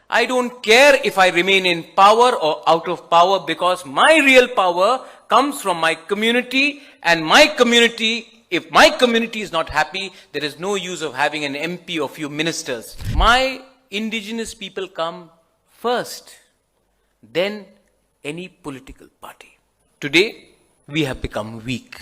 I don't care if I remain in power or out of power, because my real power comes from my community, and my community, if my community is not happy, there is no use of having an MP or few ministers. My indigenous people come first, then any political party. Today, we have become weak.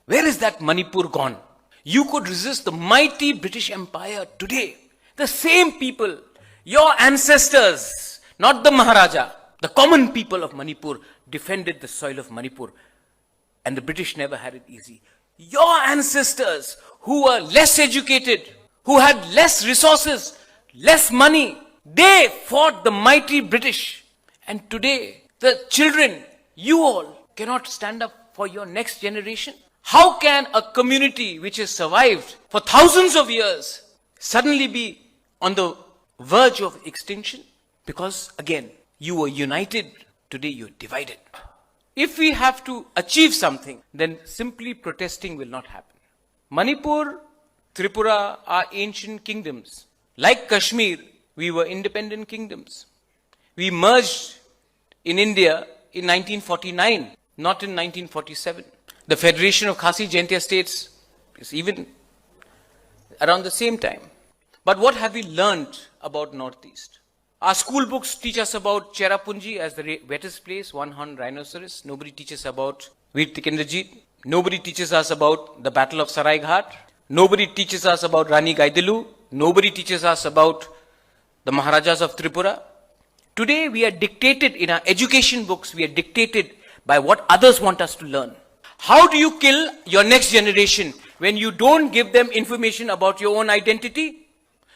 Where is that Manipur gone? You could resist the mighty British Empire today. The same people, your ancestors, not the Maharaja, the common people of Manipur defended the soil of Manipur, and the British never had it easy. Your ancestors, who were less educated, who had less resources, less money, they fought the mighty British. And today, the children, you all, cannot stand up for your next generation. How can a community which has survived for thousands of years suddenly be on the verge of extinction? Because again, you were united, today you're divided. If we have to achieve something, then simply protesting will not happen. Manipur, Tripura are ancient kingdoms. Like Kashmir, we were independent kingdoms. We merged in India in 1949, not in 1947. The Federation of Khasi Jaintia states is even around the same time. But what have we learned about Northeast? Our school books teach us about Cherrapunji as the wettest place, one-horned rhinoceros. Nobody teaches about Veer Tikendrajit. Nobody teaches us about the Battle of Saraighat. Nobody teaches us about Rani Gaidilu. Nobody teaches us about the Maharajas of Tripura. Today we are dictated in our education books, we are dictated by what others want us to learn. How do you kill your next generation when you don't give them information about your own identity?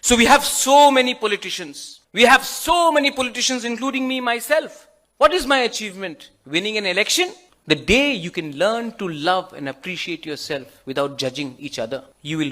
So we have so many politicians. We have so many politicians, including me myself. What is my achievement? Winning an election? The day you can learn to love and appreciate yourself without judging each other, you will